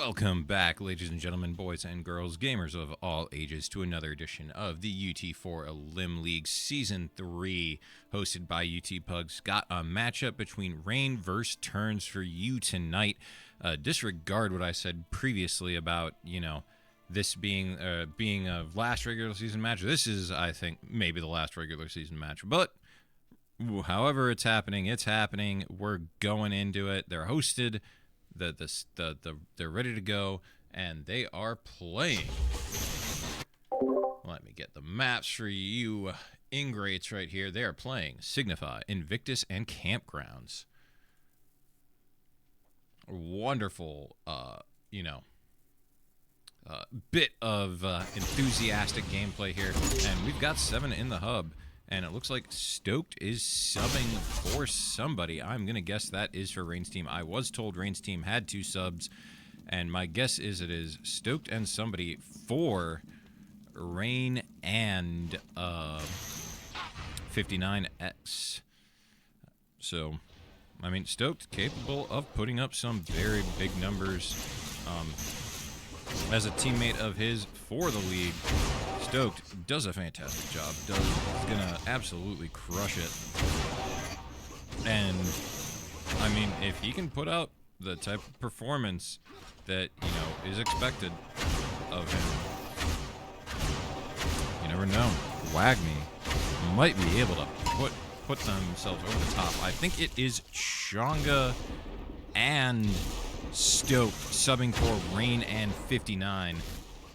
Welcome back, ladies and gentlemen, boys and girls, gamers of all ages, to another edition of the UT4 Elim League Season 3, hosted by UT Pugs. Got a matchup between Raynn versus Turnzz for you tonight. Disregard what I said previously about, this being a last regular season match. This is, I think, maybe the last regular season match, but however it's happening. We're going into it. They're hosted. They're ready to go, and they are playing. Let me get the maps for you ingrates right here. They are playing Signify, Invictus, and Campgrounds. Wonderful, bit of enthusiastic gameplay here, and we've got 7 in the hub. And it looks like Stoked is subbing for somebody. I'm going to guess that is for Raynn's team. I was told Raynn's team had 2 subs. And my guess is it is Stoked and somebody for Raynn and 59X. So, I mean, Stoked capable of putting up some very big numbers as a teammate of his for the league. Stoked does a fantastic job. Is gonna absolutely crush it. And I mean, if he can put out the type of performance that is expected of him, you never know. WAGMI might be able to put themselves over the top. I think it is Chonga and Stoked subbing for Raynn and 59.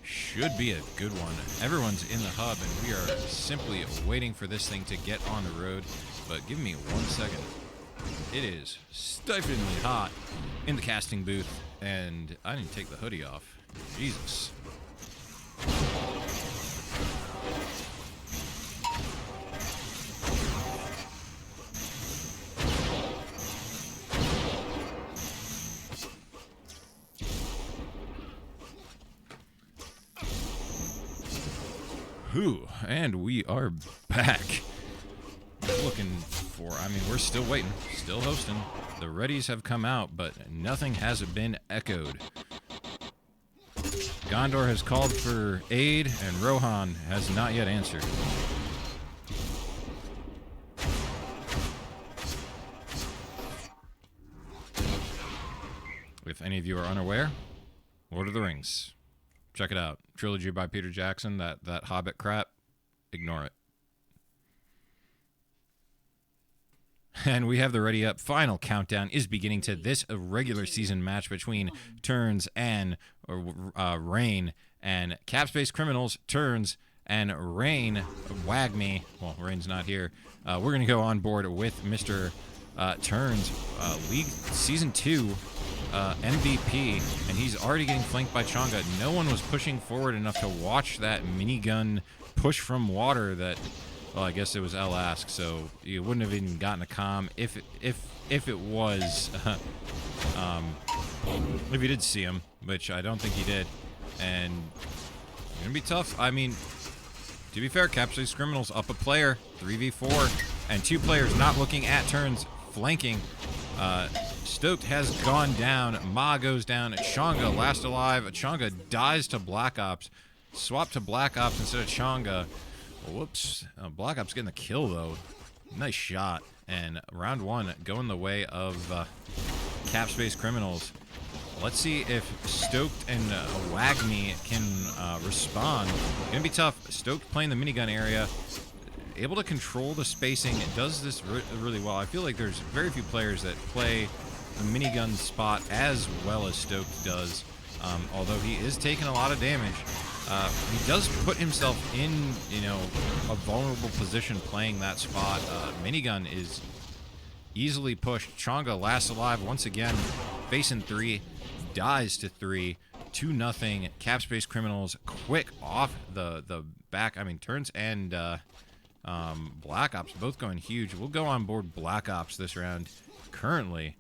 Should be a good one. Everyone's in the hub, and we are simply waiting for this thing to get on the road. But give me 1 second. It is stiflingly hot in the casting booth, and I didn't take the hoodie off. Jesus. And we are back. Looking for, we're still waiting, still hosting. The readies have come out, but nothing has been echoed. Gondor has called for aid, and Rohan has not yet answered. If any of you are unaware, Lord of the Rings. Check it out. Trilogy by Peter Jackson, that Hobbit crap. Ignore it. And we have the ready up. Final countdown is beginning to this regular season match between Turnzz and Raynn. And Capspace Criminals, Turnzz, and Raynn, WAGMI. Well, Raynn's not here. We're going to go on board with Mr. Turnzz, League Season 2 MVP, and he's already getting flanked by Chonga. No one was pushing forward enough to watch that minigun push from water that, well, I guess it was L-Ask, so you wouldn't have even gotten a comm if it was, if you did see him, which I don't think he did. And it's going to be tough. I mean, to be fair, Capspace Criminals up a player, 3v4, and 2 players not looking at Turnzz, flanking. Stoked has gone down. Ma goes down. Chonga last alive. Chonga dies to Black Ops. Swap to Black Ops instead of Chonga. Whoops. Black Ops getting the kill, though. Nice shot. And round 1 going the way of Capspace Criminals. Let's see if Stoked and WAGMI can respond. Gonna be tough. Stoked playing the minigun area. Able to control the spacing. It does this really well. I feel like there's very few players that play the minigun spot as well as Stoked does. Although he is taking a lot of damage. He does put himself in, a vulnerable position playing that spot. Minigun is easily pushed. Chonga last alive once again. Facing 3. Dies to 3. 2-0. Capspace Criminals quick off the back. Turnzz and Black Ops both going huge. We'll go on board Black Ops this round. Currently,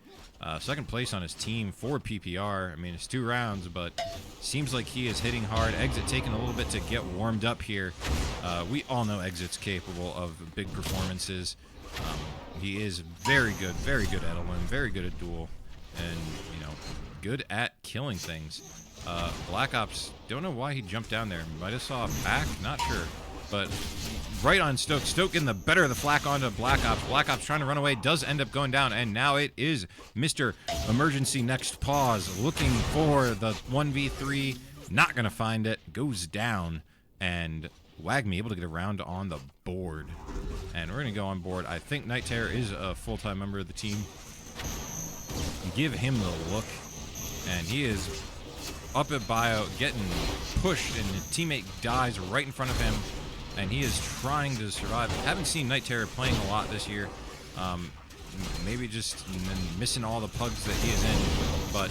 second place on his team for PPR. It's 2 rounds, but seems like he is hitting hard. Exit taking a little bit to get warmed up here. We all know Exit's capable of big performances. He is very good at Elim, very good at duel. And, good at killing things. Black Ops, don't know why he jumped down there. Might have saw a back, not sure. But right on Stoke. Stoke getting the better of the flak onto Black Ops. Black Ops trying to run away, does end up going down, and now it is Mr. Emergency Next Pause looking for the 1v3. Not going to find it. Goes down, and Wagme able to get around on the board. And we're going to go on board. I think Night Terror is a full-time member of the team. Give him the look, and he is up at bio, getting pushed, and his teammate dies right in front of him. And he is trying to survive. Haven't seen Night Terror playing a lot this year. Maybe just missing all the pugs that he is in. But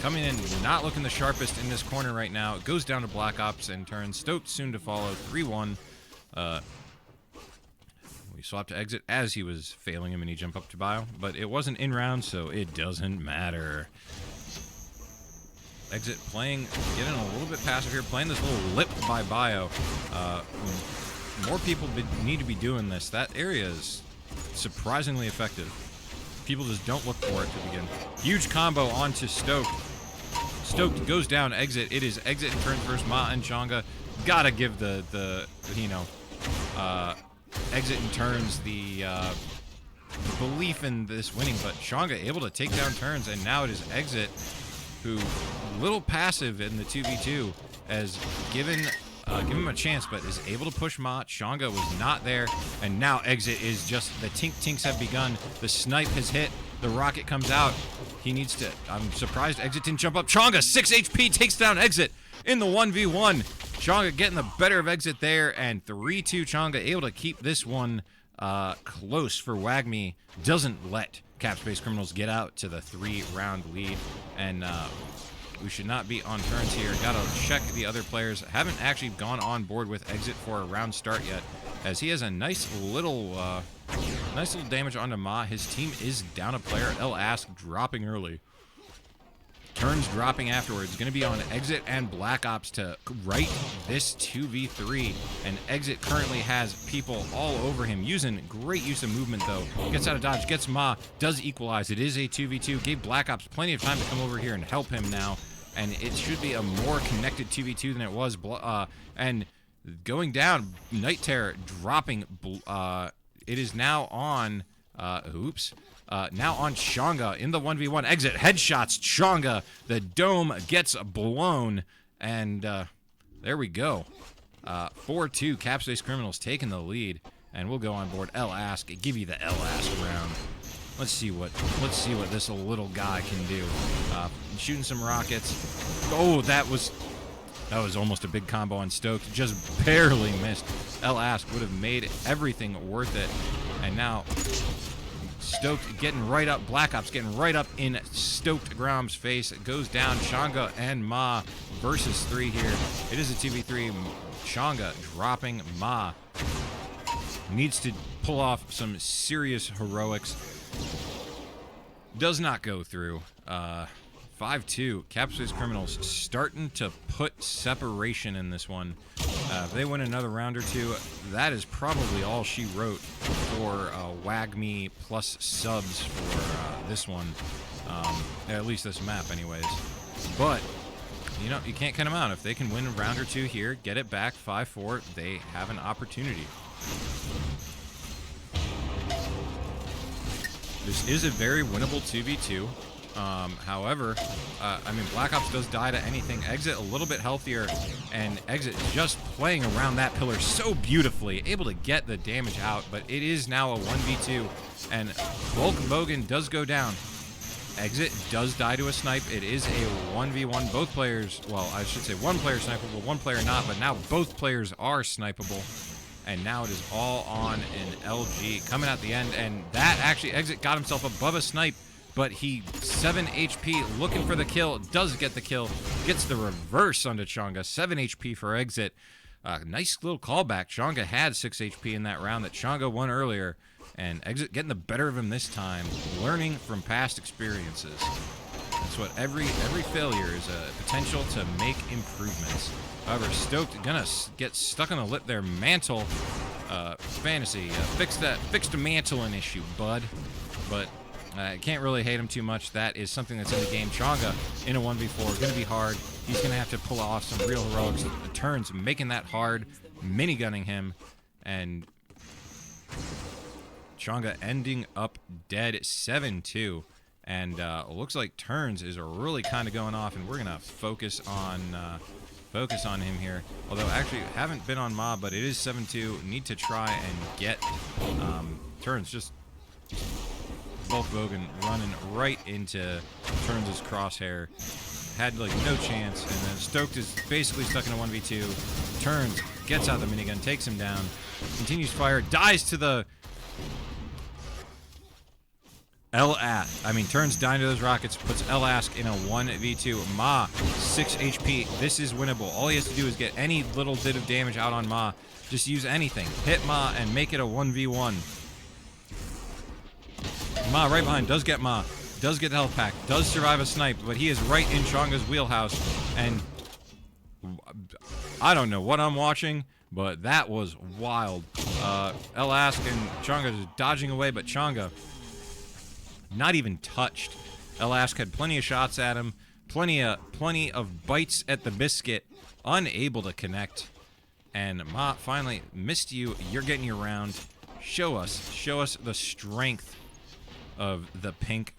coming in, not looking the sharpest in this corner right now. It goes down to Black Ops and Turnzz. Stoked soon to follow. 3-1. We swapped to exit as he was failing him and he jumped up to bio. But it wasn't in round, so it doesn't matter. Exit playing, getting a little bit passive here, playing this little lip by bio. More people need to be doing this. That area is surprisingly effective. People just don't look for it to begin. Huge combo onto Stoked. Stoked goes down exit. It is exit and Turnzz versus Ma and Changa. Gotta give the exit and Turnzz the belief in this winning, but Changa able to take down Turnzz, and now it is exit who, little passive in the 2v2, has given him a chance, but is able to push Ma. Changa was not there, and now exit is just, the tinks have begun. The snipe has hit. The rocket comes out. He needs to, I'm surprised exit didn't jump up. Changa, 6 HP, takes down exit in the 1v1. Changa getting the better of exit there, and 3-2 Changa able to keep this one close for Wagme. Doesn't let Cap Space Criminals get out to the 3-round lead, and we should not be on Turnzz here. Gotta check the other players. Haven't actually gone on board with exit for a round start yet, as he has a nice little damage onto Ma. His team is down a player. Ask dropping early. Turnzz dropping afterwards. Going to be on exit and Black Ops to right this 2v3. And exit currently has people all over him. Using great use of movement, though. Gets out of dodge. Gets Ma. Does equalize. It is a 2v2. Gave Black Ops plenty of time to come over here and help him now. And it should be a more connected 2v2 than it was. And going down, Night Terror dropping. It is now on... now on Changa in the 1v1. Exit, headshots, Changa. The dome gets blown, and there we go. 4-2, Cap Space Criminals taking the lead, and we'll go on board Ask. Give you the Ask round. Let's see what this little guy can do. Shooting some rockets. Oh, that was almost a big combo on Stoked. Just barely missed. Ask would have made everything worth it, and now Stoked getting right up. Black Ops getting right up in Stoked Grom's face. It goes down. Changa and Ma versus 3 here. It is a 2v3. Changa dropping Ma. Needs to pull off some serious heroics. Does not go through. 5-2. Cap Space Criminals starting to put separation in this one. If they win another round or two, that is probably all she wrote for Wagme plus subs for this one. At least this map, anyways. But, you know, you can't count them out. If they can win a round or two here, get it back 5-4, they have an opportunity. This is a very winnable 2v2. However, I mean, Black Ops does die to anything. Exit a little bit healthier, and Exit just playing around that pillar so beautifully, able to get the damage out, but it is now a 1v2, and Bulk Bogan does go down. Exit does die to a snipe. It is a 1v1. Both players, well, I should say one player snipeable, one player not, but now both players are snipeable. And now it is all on an LG coming at the end, and that actually Exit got himself above a snipe, but he 7 HP looking for the kill, does get the kill, gets the reverse onto Changa. 7 HP for Exit. Nice little callback. Changa had 6 HP in that round that Changa won earlier, and Exit getting the better of him this time, learning from past experiences. That's what every failure is, a potential to make improvements. However, Stoked gonna get stuck on the lip there. Mantle, Fantasy, fixed a mantling issue, bud. But Can't really hate him too much. That is something that's in the game. Chonga in a 1v4. Going to be hard. He's going to have to pull off some real heroics. The Turnzz making that hard. Minigunning him. And Chonga ending up dead 7-2. And looks like Turnzz is really kind of going off. And we're going to focus on him here. Although, actually, haven't been on Ma, but it is 7-2. Need to try and get Turnzz just... Both Bogan running right into Turnz's crosshair. Had, like, no chance. And then Stoked is basically stuck in a 1v2. Turnzz gets out the minigun, takes him down. Continues fire. Dies to the... Turnzz dying to those rockets. Puts L-Ask in a 1v2. Ma, 6 HP. This is winnable. All he has to do is get any little bit of damage out on Ma. Just use anything. Hit Ma and make it a 1v1. Ma right behind, does get Ma, does get the health pack, does survive a snipe, but he is right in Chonga's wheelhouse, and I don't know what I'm watching, but that was wild. L-Ask and Chonga just dodging away, but Chonga not even touched. L-Ask had plenty of shots at him, plenty of bites at the biscuit, unable to connect, and Ma finally missed you. You're getting your round. Show us the strength of the pink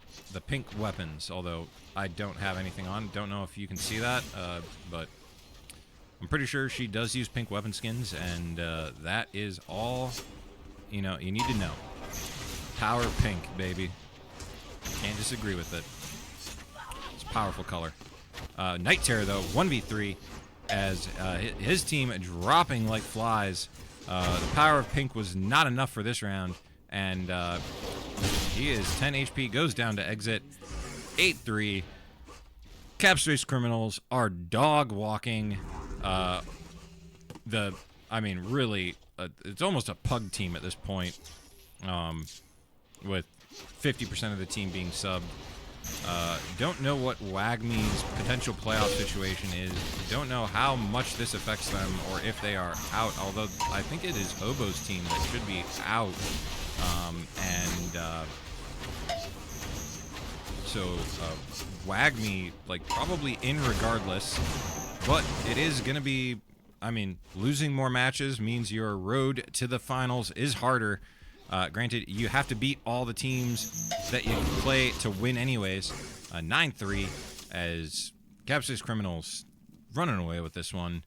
weapons, although I don't have anything on. Don't know if you can see that, but I'm pretty sure she does use pink weapon skins, and that is all you need to know. Power pink, baby. Can't disagree with it. It's a powerful color. Night Terror, though, 1v3, as his team dropping like flies. The power of pink was not enough for this round, and he is 10 HP, goes down to exit. 8-3. Capspace Criminals are dog walking. Really, it's almost a pug team at this point, with 50% of the team being subbed. Don't know what WAGME's potential playoff situation is. Don't know how much this affects them or if they are out, although I think it is Obo's team that should be out. So WAGME, probably in regardless, but it is going to be, losing more matches means your road to the finals is harder. Granted, you have to beat all the teams that you play to win anyways. 9-3 as Capspace Criminals running away with this one.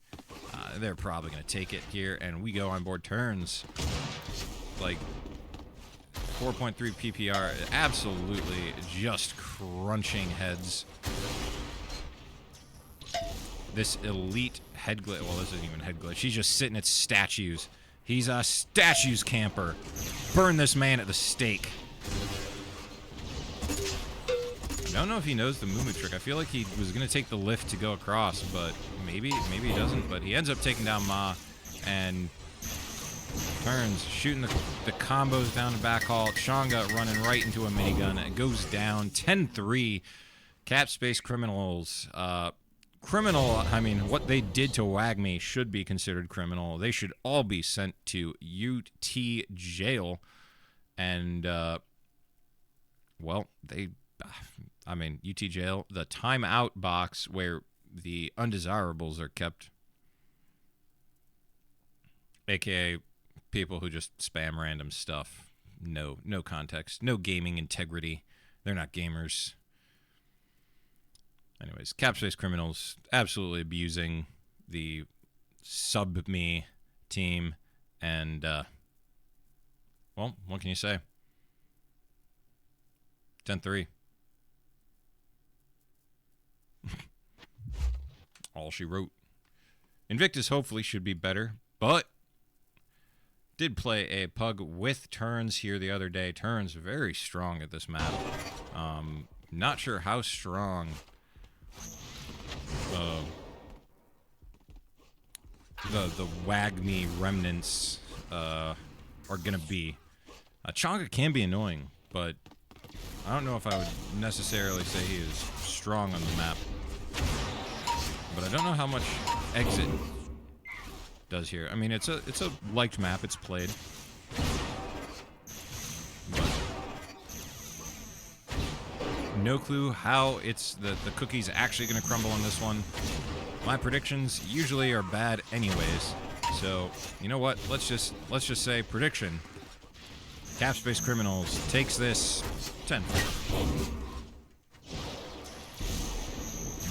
They're probably going to take it here, and we go on board Turnzz. 4.3 PPR, absolutely just crunching heads. This elite head glitch, well, this isn't even head glitch. She's just sitting at statues. He's a statues camper. Burn this man at the stake. I don't know if he knows the movement trick. I feel like he was going to take the lift to go across, but maybe he doesn't. But he ends up taking down Ma, and Turnzz shooting the combos down the back hall. Chonga running right into a minigun. It goes down 10-3. Capspace Criminals. What they did to WAGME should be considered criminal. They should all be sent to UT jail. And, UT jail, the timeout box where the undesirables are kept. AKA people who just spam random stuff. No context. No gaming integrity. They're not gamers. Anyways, Capspace Criminals absolutely abusing the sub-me team. And, what can you say? 10-3. All she wrote. Invictus hopefully should be better, but did play a pug with Turnzz here the other day. Turnzz very strong at this map. Not sure how strong the WAGME remnants are gonna be. Chonga can be annoying, but I don't know if I would necessarily say he is strong on the map. But I don't know how much exit does here. I mean, it's a liked map. It's played. But no clue how the cookie's actually going to crumble on this one. My predictions usually are bad anyways. So, you know what? Let's just say prediction. Capspace Criminals takes this 10.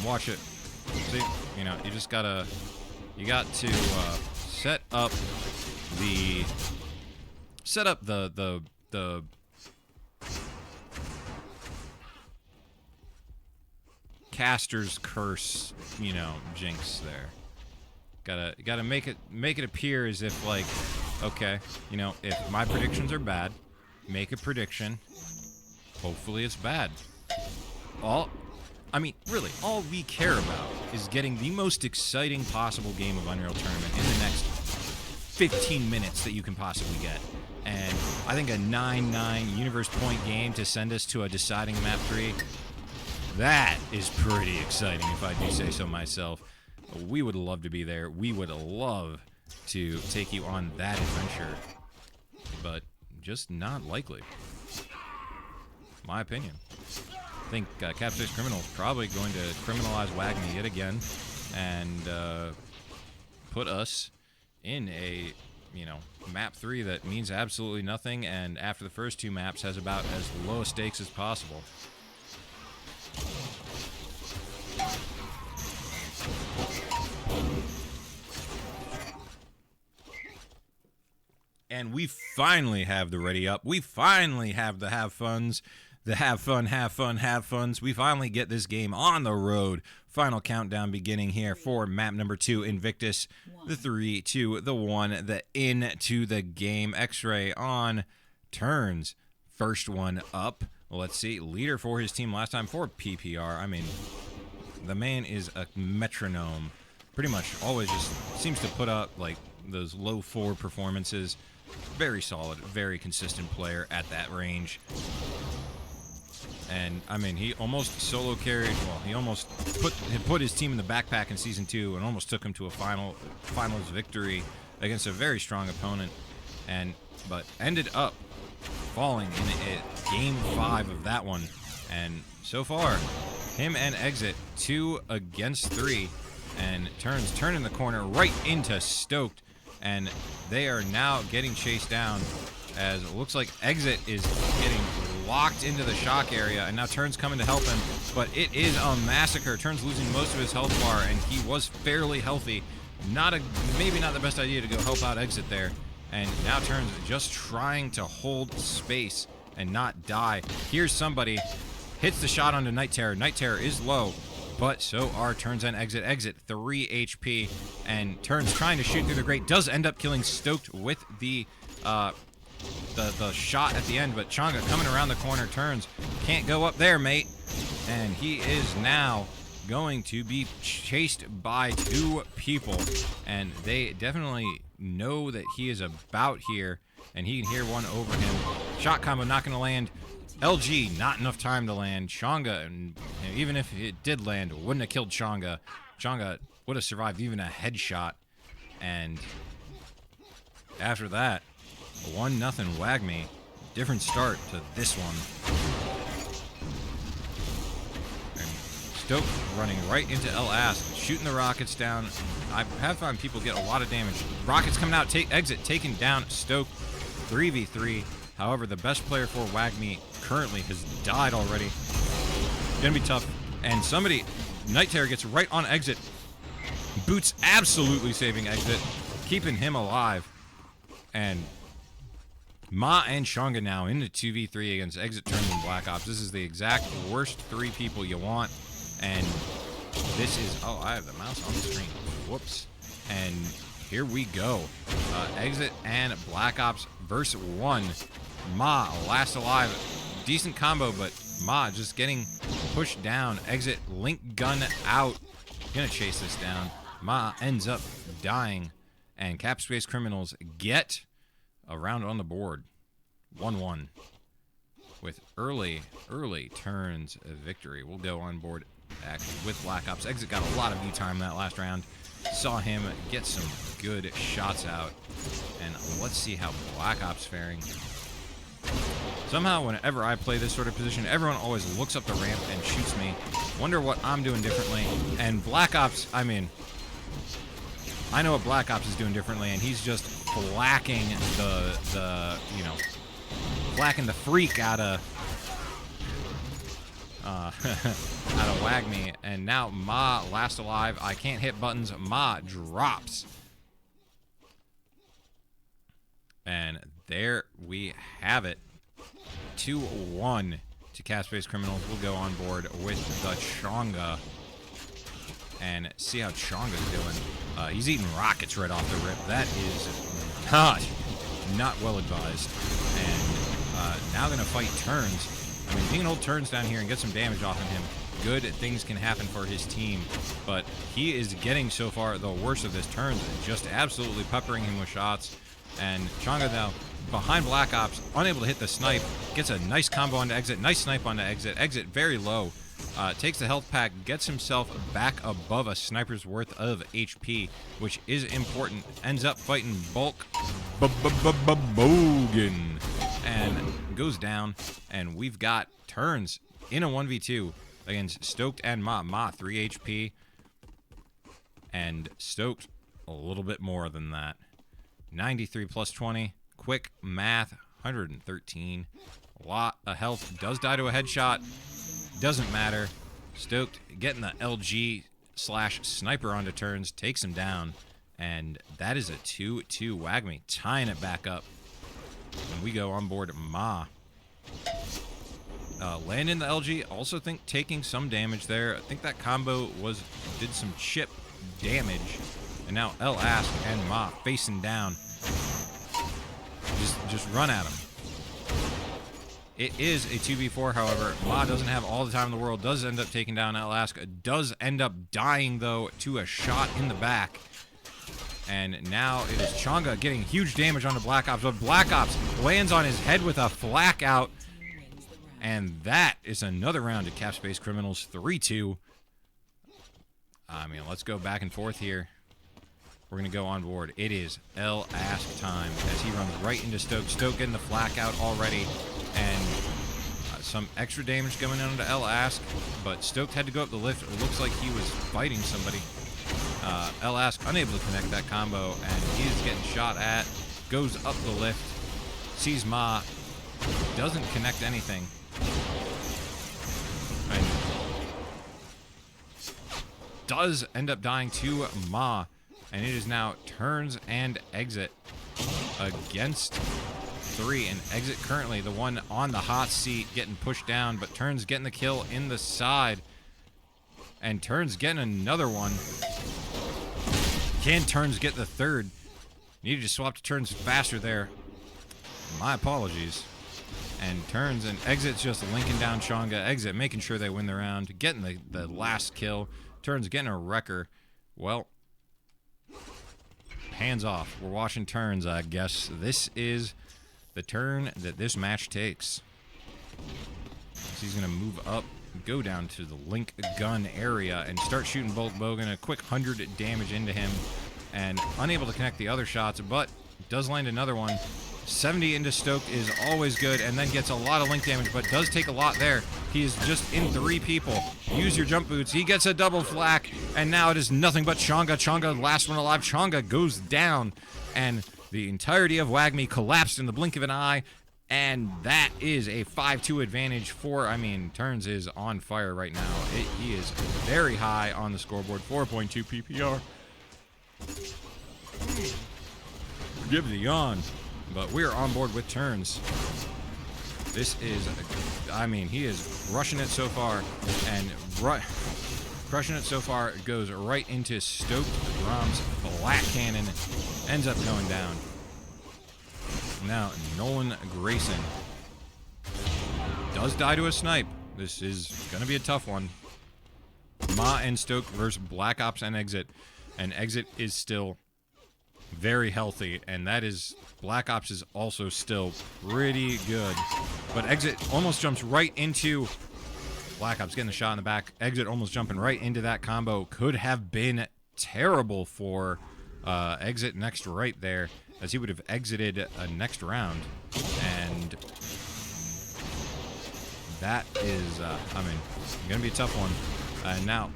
Watch it. See, you know, you got to set up the caster's curse, you know, jinx there. Gotta make it appear as if, like, okay, you know, if my predictions are bad, make a prediction. Hopefully it's bad. Really, all we care about is getting the most exciting possible game of Unreal Tournament in the next 15 minutes that you can possibly get. And I think a 9-9 universe point game to send us to a deciding map 3, that is pretty exciting, if I do say so myself. We would love to be there. We would love to take you on that adventure. But just not likely. My opinion. I think Capspace Criminal is probably going to criminalize WAGMI yet again and put us in a, you know, map 3 that means absolutely nothing, and after the first 2 maps has about as low stakes as possible. And we finally have the ready up. We finally have the have funs. The have funs. We finally get this game on the road. Final countdown beginning here for map number 2, Invictus. The 3, 2, the 1, the into the game. X-ray on Turnzz. First one up. Let's see. Leader for his team last time for PPR. I mean, the man is a metronome. Pretty much always just seems to put up, like, those low 4 performances. Very solid, very consistent player at that range. And, I mean, he almost solo carried, well, he almost put his team in the backpack in Season 2 and almost took him to a finals victory against a very strong opponent, but ended up falling in Game 5 of that one. And so far, him and Exit 2 against 3, and Turnzz turning the corner right into Stoked, and they are now getting chased down as it looks like Exit is getting locked into the shock area, and now Turnzz coming to help him, but it is a massacre. Turnzz losing most of his health bar, and he was fairly healthy. Maybe not the best idea to go help out Exit there, and now Turnzz just trying to hold space and not die. Here's somebody, hits the shot onto Night Terror. Night Terror is low, but so are Turnzz and Exit. Exit 3 HP, and Turnzz trying to shoot through the grate, does end up killing Stoked with the shot at the end, but Changa coming around the corner. Turnzz can't go up there, mate, and he is now going to be chased by 2 people, and they definitely know that he is about here, and he can hear one over him. Shot combo not going to land. LG, not enough time to land. Changa, and even if it did land, wouldn't have killed Changa. Changa would have survived even a headshot, and after that, 1-0 WAGMI. Different start to this one. And Stoke running right into El As, shooting the rockets down. I have found people get a lot of damage. Rockets coming out, Exit taking down Stoke 3v3. However, the best player for WAGMI currently has died already. Gonna be tough. And somebody, Night Terror gets right on Exit. Boots absolutely saving Exit, keeping him alive. And Ma and Changa now into 2v3 against Exit, Turnzz, and Black Ops. This is the exact worst 3 people you want. And this is... Oh, I have the mouse on the screen. Whoops. And here we go. Exit and Black Ops versus 1. Ma, last alive. Decent combo, but Ma just getting pushed down. Exit, link gun out. Gonna chase this down. Ma ends up dying. And Capspace Criminals get a round on the board. 1-1. With early Turnzz victory. We'll go on board actually with Black Ops. Exit got a lot of view time that last round. Saw him get some good shots out. And let's see how Black Ops faring. Somehow, whenever I play this sort of position, everyone always looks up the ramp and shoots me. Wonder what I'm doing differently. And Black Ops, I mean, I know what Black Ops is doing differently, and he's just flacking flacking the freak out of Wagme. And now Ma, last alive. I can't hit buttons. Ma drops. And there we have it. 2-1 to Cap-Space Criminals. We'll go on board with the Chonga and see how Chonga's doing. He's eating rockets right off the rip. That is not well advised. And now going to fight Turnzz. I mean, he can hold Turnzz down here and get some damage off of him. Good things can happen for his team, but he is getting so far the worst of this. Turnzz just absolutely peppering him with shots. And Chonga now behind Black Ops, unable to hit the snipe, gets a nice combo onto Exit, nice snipe onto Exit. Exit very low, takes the health pack, gets himself back above a sniper's worth of HP, which is important. Ends up fighting Bulk Bogan and goes down. And we've got Turnzz in a 1v2 against Stoked and Ma. Ma 3 HP and Stoked a little bit more than that. 93 plus 20. Quick math, 113. A lot of health. Does die to a headshot. Doesn't matter. Stoked getting the LG/sniper onto Turnzz. Takes him down. And that is a 2-2. Wagme tying it back up. And we go on board Ma. Landing the LG. Also think taking some damage there. I think that combo did some chip damage. And now El Ask and Ma facing down. Just run at him. It is a 2v4, however. Ma doesn't have all the time in the world. Does end up taking down El Ask. Does end up dying, though, to a shot in the back. And now it is Chonga getting huge damage onto Black Ops. But Black Ops lands on his head with a flak out. And that is another round of Cap-Space Criminals. 3-2. I mean, let's go back and forth here. We're going to go on board. It is El Ask time as he runs right into Stoke. Stoke getting the flak out already. And some extra damage going on to El Ask. But Stoke had to go up the lift. It looks like he was fighting somebody. El Ask unable to connect that combo. And he is getting shot at. Goes up the lift. Sees Ma. Doesn't connect anything. And does end up dying to Ma. And it is now Turnzz and Exit against 3. And Exit currently the one on the hot seat getting pushed down. But Turnzz getting the kill in the side. And Turnzz getting another one. Can Turnzz get the third? Needed to swap to Turnzz faster there. My apologies. And Turnzz and Exit's just linking down Chonga. Exit making sure they win the round. Getting the last kill. Turnzz getting a wrecker. Well, hands off. We're watching Turnzz, I guess. This is the turn that this match takes. So he's going to move up, go down to the link gun area, and start shooting Bulk Bogan. A quick 100 damage into him, and unable to connect the other shots, but does land another one. 70 into Stoke is always good, and then gets a lot of link damage, but does take a lot there. He is just in 3 people. Use your jump boots. He gets a double flak, and now it is nothing but Chonga. Chonga, last one alive. Chonga goes down, and the entirety of Wagme collapsed in the blink of an eye, and that is a 5-2 advantage for, I mean, Turnzz is on fire right now. He is very high on the scoreboard, 4.2 PPR. Forgive the yawn. But we're on board with Turnzz. This is, I mean, he is rushing it so far, and crushing it so far. It goes right into Stoked Rom's Black Cannon, ends up going down. Now, Nolan Grayson does die to a snipe. This is going to be a tough one. Ma and Stoked versus Black Ops and Exit. And Exit is still very healthy, and that is, Black Ops is also still pretty good. But Exit almost jumps right into Black Ops getting the shot in the back. Exit almost jumping right into that combo. Could have been terrible for Exit next right there, as he would have exited next round. And that is, I mean, going to be a tough one. Now,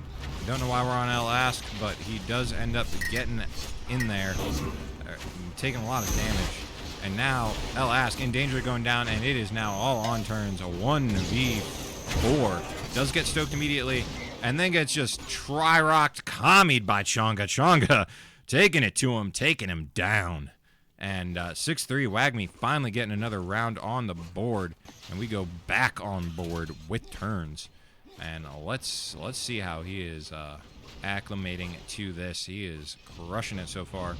don't know why we're on El Ask, but he does end up getting in there, taking a lot of damage. And now El Ask in danger of going down, and it is now all on Turnzz. A 1v4. Does get stoked immediately, and then gets just tri-rocked, commied by Chonga. Chonga taking it to him, taking him down. And 6-3, Wagme finally getting another round on the board. And we go back on board with Turnzz. And let's see how he is acclimating to this. He is crushing it so far.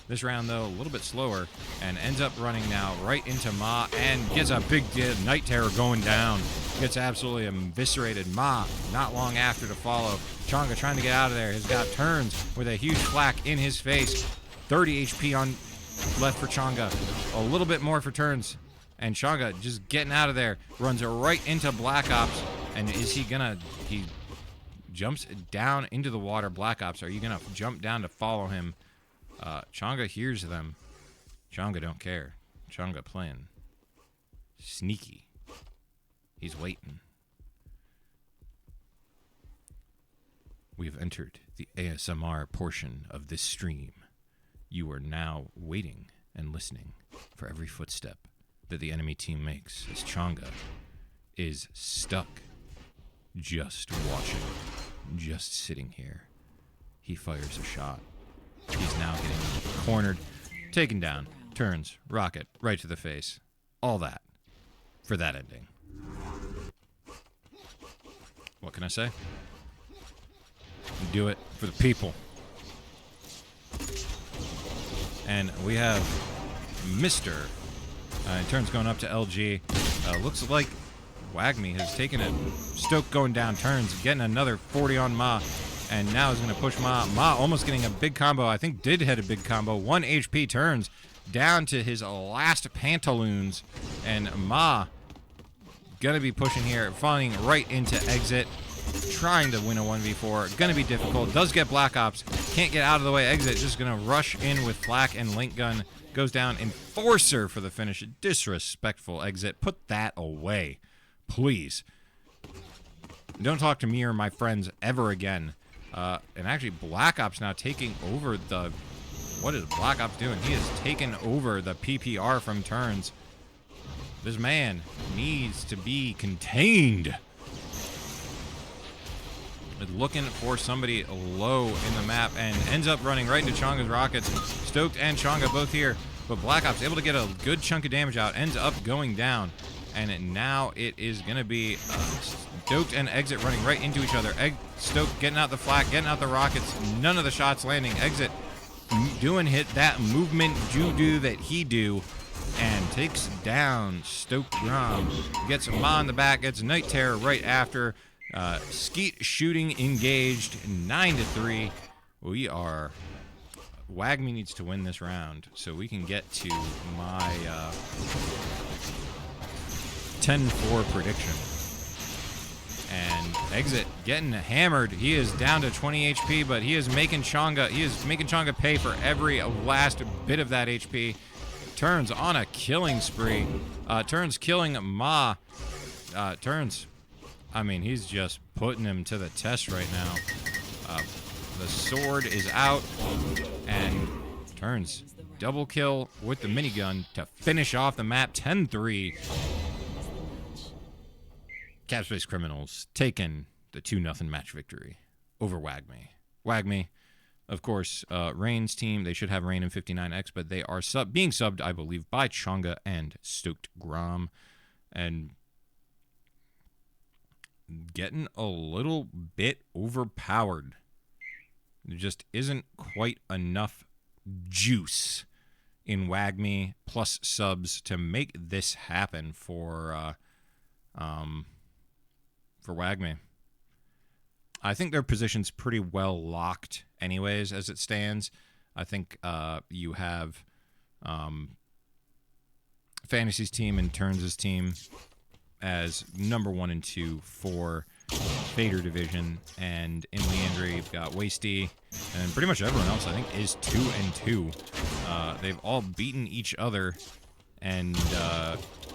This round, though, a little bit slower, and ends up running now right into Ma, and gets a big Night Terror going down. Gets absolutely eviscerated. Ma, not long after to follow. Chonga trying to get out of there. Has got Turnzz with a huge flak in his face. 30 HP on left for Chonga. A little bit more for Turnzz. And Chonga just getting out of there. Runs right into Black Ops. And is he gonna... He jumps down into the water. Black Ops, are you gonna jump down to follow him? Chonga hears them. Chonga don't care. Chonga playing sneaky. He's waiting. We've entered the ASMR portion of this stream. You are now waiting and listening for every footstep that the enemy team makes as Chonga is stuck, just watching, just sitting here. He fires a shot. He's now getting cornered, taken down, Turnzz, rocket, right to the face. All that for that ending. What can I say? Do it for the people. And we have Mr. Turnzz going up to LG. Looks like Wagme has taken it. Stoke going down, Turnzz getting another 40 on Ma. And now he's going to push Ma. Ma almost getting a big combo. I think did hit a big combo. 1 HP Turnzz down to his last pantaloons. And Ma going to be pushing here, falling right into exit. Trying to win a 1v4. Going to be difficult. Does get Black Ops. Can't get out of the way. Exit just going to rush in with Flak and Link Gun. Goes down. Enforcer for the finish. Disrespectful Exit. Put that away. Please. Don't talk to me or my friends ever again. And actually, Black Ops now taking over the... What is Black Ops doing? He has taken over the PPR from Turnzz. This man needs to be contained. Looking for somebody low in the map and ends up running right into Chonga's rockets. Stoked and Chonga both here, but Black Ops able to get a good chunk of damage out. Ends up going down, and now it is going to be Stoked and Exit running right into each other. Stoked getting out the flak, getting out the rockets. None of the shots landing. Exit doing hit that movement judo that he do, and takes down Stoked Grom. Gets Ma in the back, gets Night Terror right after. Skeet shooting engaged, 9-3. We are... Wagme needs to win this round so we can get to my 10-4 prediction. And Exit getting hammered. He is down to 20 HP, but he is making Chonga pay for every last bit of that HP. Turnzz on a killing spree. Turnzz killing Ma. Turnzz, I mean, he's just putting him to the test right now. The sword is out, and Turnzz double kill with the minigun to finish off the map. 10-3. Capspace Criminals taking the 2-0 match victory over Wagme. Wagme, of course, Raynn's team, they should have Raynn and 59X, but they are being subbed, I believe, by Chonga and Stoked Grom. And getting a little bit overpowered. There just isn't quite enough juice in Wagme plus subs to make this happen for Wagme. I think their position's pretty well locked anyways as it stands. I think you have Fantasy's team and Turnz's team as number 1 and 2 for Fader Division, and in Leandry you've got Wasty, and pretty much everyone else I think is 2 and 2. They've all beaten each other and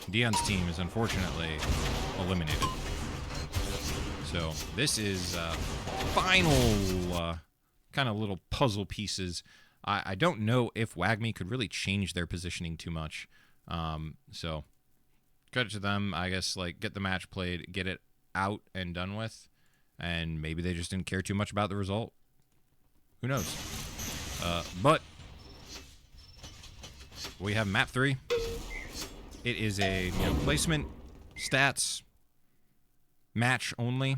Dion's team is unfortunately eliminated. So this is final kind of little puzzle pieces. I don't know if WAGMI could really change their positioning too much. So credit to them, I guess. Like, get the match played, get it out and done with, and maybe they just didn't care too much about the result. Who knows? But we have map 3. It is a placement, stats, match only,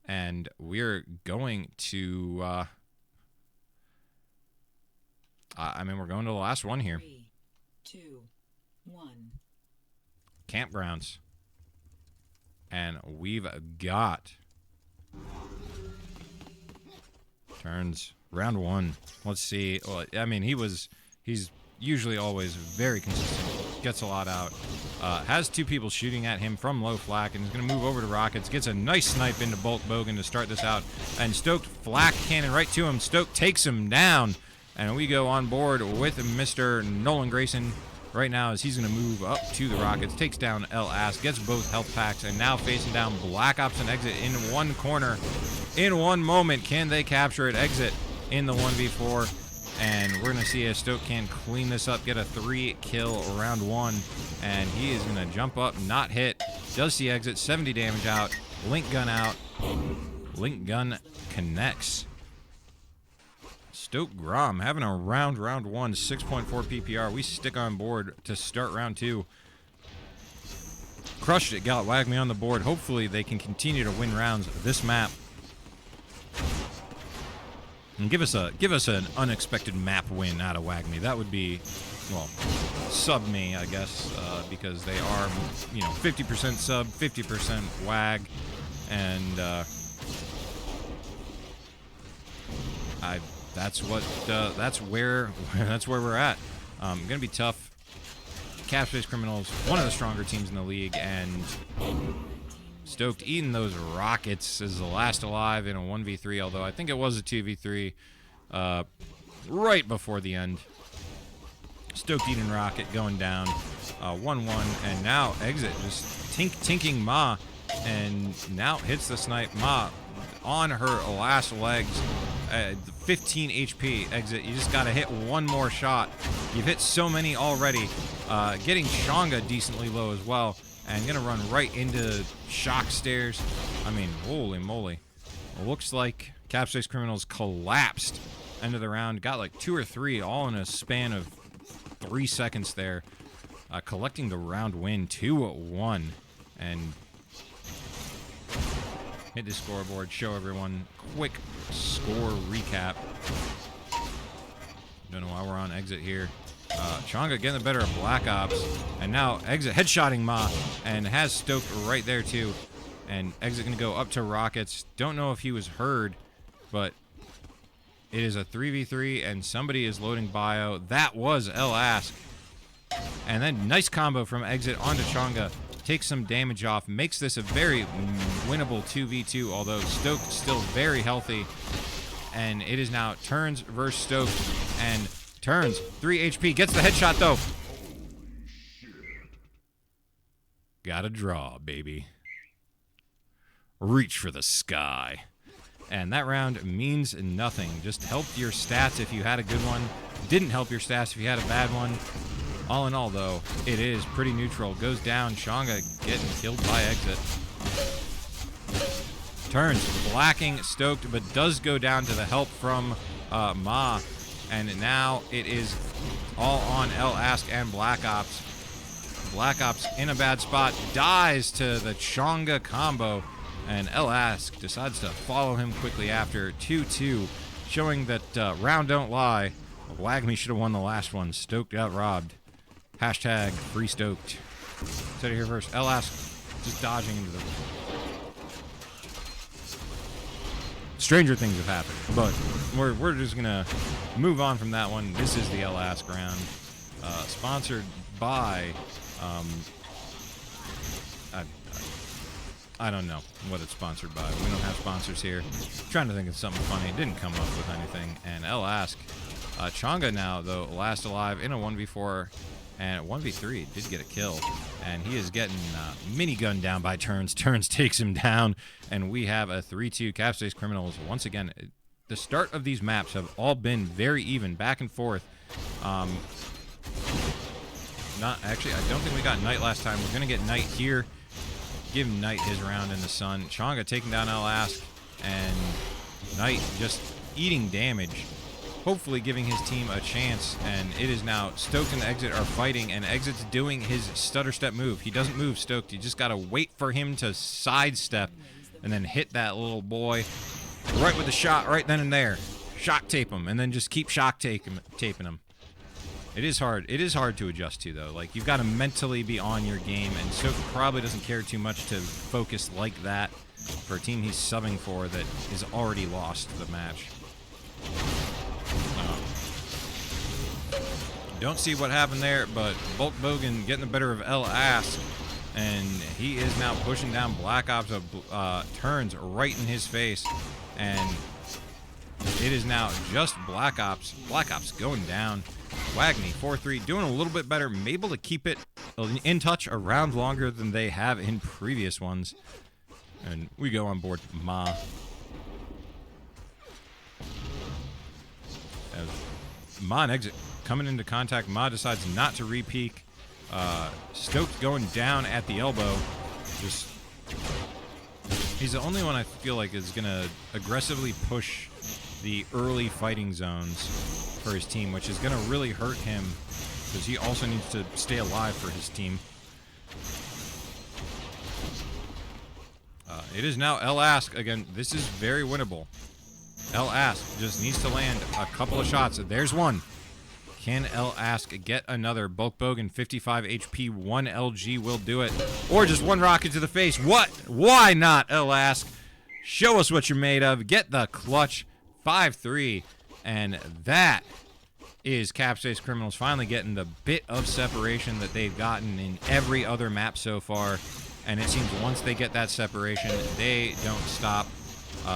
and we're going to. We're going to the last one here. 3, 2, 1. Campgrounds. And we've got Turnzz. Round 1. Let's see. Well, I mean, he's usually always very consistent. Gets a lot out. Has 2 people shooting at him from low flak, and is going to move over to Rockets. Gets a nice snipe into Bolt Bogan to start this out. And Stoked flak cannon right to him. Stoked takes him down. And we go on board with Mr. Nolan Grayson right now as he's going to move up to the Rockets. Takes down L-Ass, gets both health packs, and now facing down Black Ops and Exit in one corner. In one moment, can they capture it? Exit in the 1v4. And we're going to see if Stoke can clean this up, get a 3-kill round 1. And he is going to jump up, not hit. Does see Exit, 70 damage out. Link gun out. Link gun connects. Stoke Grom having a round 1, 6.4 PPR. We stick on board to start round 2. Crushed it, got WAGMI on the board. Hopefully they can continue to win rounds this map. And give us an unexpected map win out of WAGMI. That would be, well, sub me, I guess, because they are, 50% sub, 50% WAG, and that's where we're at. Gonna be tough. Cap-Space Criminals, one of the stronger teams in the league, and Stoked eating those rockets is the last alive in a 1v3, although I think it was a 2v3 right before the end. Stoked eating rocket going down 1-1, and now Exit just tinking Ma, and now hits the snipe. Ma on her last legs. 15 HP. Exit. You just got to hit one more shot. You've hit so many already. Getting Shonga decently low as well. And going to run right into shock stairs. I mean, holy moly. It looks like Cap-Space Criminals collapsed end of the round. Got like 2 or 3 all in a span of 3 seconds there. Collecting the round win 2-1. And hit the scoreboard, show everyone quick score recap. Don't know why we're on Exit here. Chonga getting the better of Black Ops, and now Exit headshotting Ma, and has Stoked right there too. And Exit gonna go up to Rockets. Don't know if he was heard, but it is a 3v3, and somebody is loading bio. That was L-Ask. And then nice combo from Exit onto Chonga. Takes some damage off, makes this a very winnable 2v2, although Stoked still very healthy. And it is now Turnzz versus Stoked, and Turnzz, 3 HP, gets the headshot though. Gotta draw, baby. Reach for the sky. And that round means nothing. Just helped your stats if you had a good one. Didn't help your stats if you had a bad one. All in all, though, it is pretty neutral. Goes down. Shonga getting killed by Exit. Turnzz blacking Stoked, but does go down to the help from Ma. And now it is all on L-Ask and Black Ops. Black Ops in a bad spot. Dies to the Chonga combo. And L-Ask decides to follow him quickly after 2-2. Showing that round don't lie. WAGMI should have won the last one. Stoked got robbed. Hashtag free Stoked. Set it here first. L-Ask just dodging into the... Stranger things have happened, but we're just gonna move on from that one. This is the L-Ask round, sponsored by I don't know what it's sponsored by. We don't have sponsors here. I'm trying to think of something funny. Didn't come up with anything. And L-Ask Changa now, though, last alive in a 1v4, and 1v3 did get a kill, and he is getting minigunned down by Turnzz. Turnzz takes him down, and we have a 3-2 Capspace Criminals. Once again, the start of these maps have all been very even, back and forth. Not actually, I don't think we got Knight last time. We're going to get Knight here. Give Knight his round in the sun. Changa taking down Alask, and Knight just eating damage, hopefully giving his team a chance. And it is now Stoked and Exit are fighting, and Exit's doing his stutter step move. He doesn't move, Stoked. You just got to wait for him to sidestep and then hit that little boy right with the shot right then and there. Shock tape him, and then just keep shock taping him. It is hard. It is hard to adjust to, though. Like, you've got to mentally be on your game, and Stoked probably doesn't care too much to focus like that for a team he's subbing for that is already lost the match. Don't see what happened there, but Bulk Bogan getting the better of Alask, and he is now pushing down Black Ops of Turnzz right in his face, and it is now just Black Ops. Black Ops going down. Wagme 4-3 doing a little bit better, able to keep it in touch a round longer than they have in previous ones. And we go on board Ma. As Ma and Exit coming into contact, Ma decides not to re-peek. Stoked going down at the elbow. Just, he's the only one I feel like is going to aggressively push the early fighting zones for his team, which is going to really hurt him because he also needs to stay alive for his team. It is now Alask. Again, this is very winnable. Alask just needs to land a couple of shots. There's one. Can Alask get another? Bulk Bogan, 55 HP, 1 LG will do it. Or just one rocket to the face. What? Why not, Alask? Show us what you're made of. Get the clutch. 5-3. And that is Capspace Criminals finally getting the bit of separation that they've gotten in every other map so far. And it seems once they get that separation, they don't stop.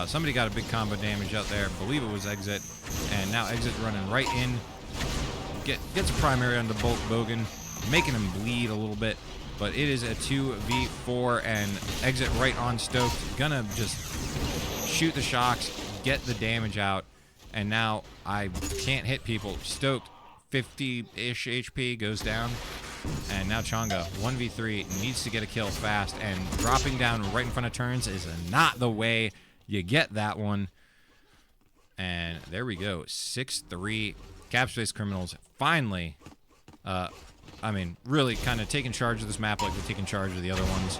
Somebody got a big combo damage out there. I believe it was Exit. And now Exit running right in. Gets a primary on the Bulk Bogan, making him bleed a little bit. But it is a 2v4, and Exit right on Stoked. Gonna just shoot the shocks, get the damage out. And now I can't hit people. Stoked, 50-ish HP, goes down. And now Changa, 1v3, needs to get a kill fast. And dropping down right in front of Turnzz is not the way you get that one. And there we go, 6-3. Capspace Criminals finally, I mean, really kind of taking charge of this map like they're taking charge of the other ones.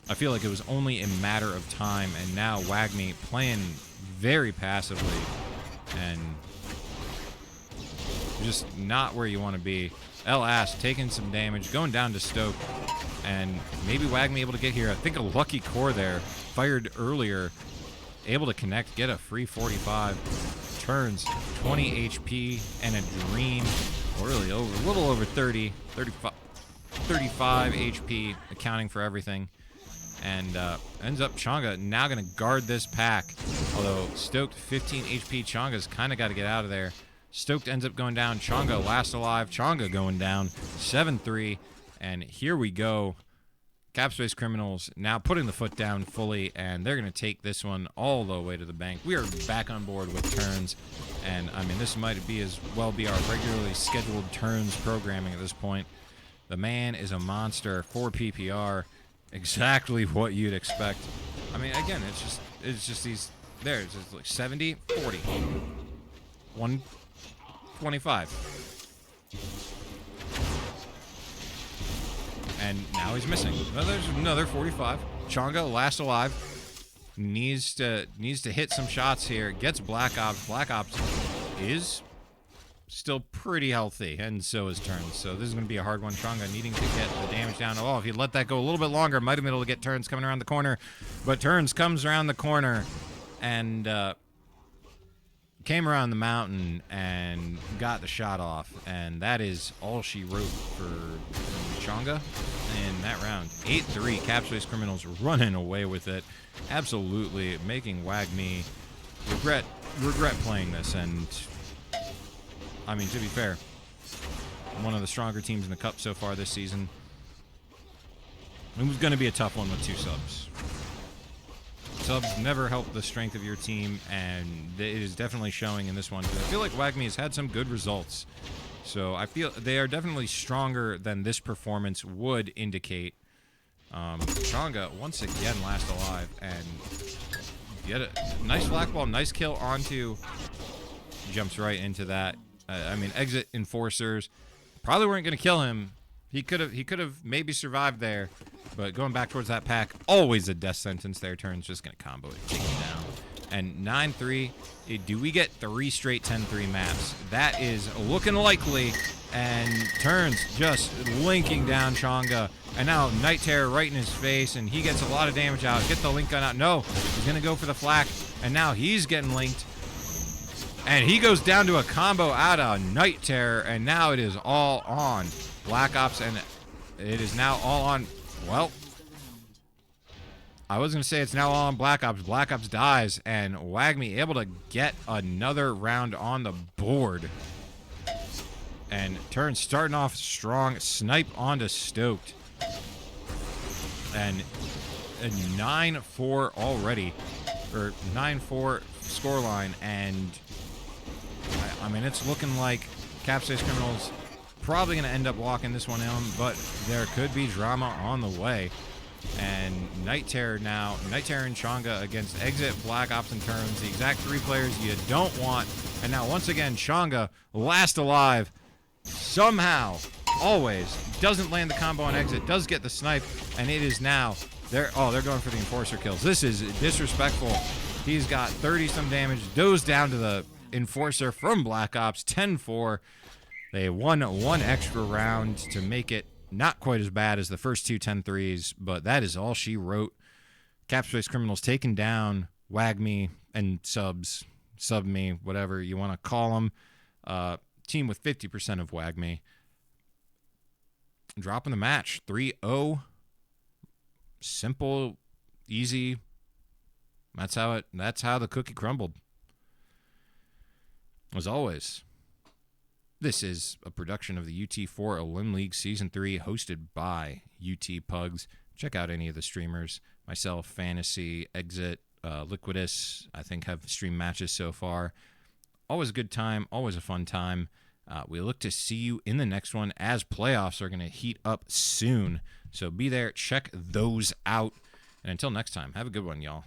I feel like it was only a matter of time. And now Wagme playing very passively. And just not where you want to be. Alask taking some damage, going down to Stoke, and maybe Wagme able to get here. I think a lucky core there, fired earlier, able to connect, get a free 45. Turnzz, 20 HP and a dream, really over, a little over 35 HP, accounting for everything. And ends up Changa now going to guard this pack. Although Stoked 15 HP, Changa's kind of got to get out of there. Stoked ends up going down. Changa last alive. Changa going down. 7-3. And here we go. Capspace Criminals now putting the foot down fully, and they're going to take this one all the way to the bank. We are back on board with Turnzz. And, I mean, this might be as well be our regularly scheduled Turnzz programming at this point. The man is a monster. 4 PPR. Exactly what you'd expect. I mean, again, it's just these. There, it's just like 70, 40, 125, and now he's missing. Well, there's another 45. Changa, last alive, needs to hit some shots here. Gets Black Ops. Black Ops is still pretty healthy, and so is Turnzz. So this is going to be a hard one. Changa needing to get the damage down. Oh, if he let that go a little bit longer, might have been able to get Turnzz coming around the corner. But Turnzz comes around the corner and came around the mountain and got the shot off. And that is all she wrote for Changa in that round. 8-3, Capspace Criminals running away with it. Absolutely making Wagme regret playing this, and I mean, to be fair, one of the stronger teams in the Cup so far this season. It was going to be a tough one with 2 subs. Subs never help the strength of your team, and it is definitely showing in this one. I feel like WAGMI has had some good results. So I feel they are definitely stronger than this performance would indicate. Changa, once again, last alive, and get a nice black ball, nice kill onto. Jumps right into that. I mean, exit enforcers probably weren't going to kill him. He could have maybe survived there, but going back towards that pack, always a death sentence there. Turnzz just going to combo it, take him down. And 9-3, do we get 3 straight 10-3 maps? That is looking likely, and Turnzz just linking down Changa. And now Night Terror right in his face, and he gets a lot of damage out. Get the link gun out. No, he's going to go for the flak, and now he's getting linked. And he goes down to a combo out of Night Terror, and now it is all on Black Ops, and it is now all on, well, I was going to say it's now all on Black Ops. Black Ops dies, and WAGMI able to get another round on the board. And Turnzz starting off strong, snipe onto Stoked. And a 9-4 already, or 9-4 scoreline, and I mean, it's looking like Capsize Criminals probably going to end up walking this one in, but there could be drama on the way. And Night Terror now, Night Terror and Changa against Exit, Black Ops, and Turnzz, the exact 3 players you don't want. And now, once again, Changa, last alive, somehow, always, doesn't land the combo on Exit, does get the snipe, and it is now, they're going for the Enforcer kills. This is disrespectful. He's got 30-some damage, goes down to the Enforcer from Black Ops, 10-4. They won 1 extra round to make it not quite as bad as the first 2 10-3s, but that is all she wrote. Capsize Criminals taking down WAGMI and sub me, whatever you want to call them. Team with 50% of WAGMI. Dropping the match, 3-0. Simple, easy. That's how the cookie crumbled. As always, this is a production of the UT4 Elim League Season 3, hosted by UT Pugs. Check out any of the streamers. Myself, Fantasy, Exit, Liquidus, I think have streamed matches so far. Always a good time, always a fun time. We look to see you in the next one, as playoffs are going to heat up soon. So be there, check those out. And until next time, have a good one, y'all.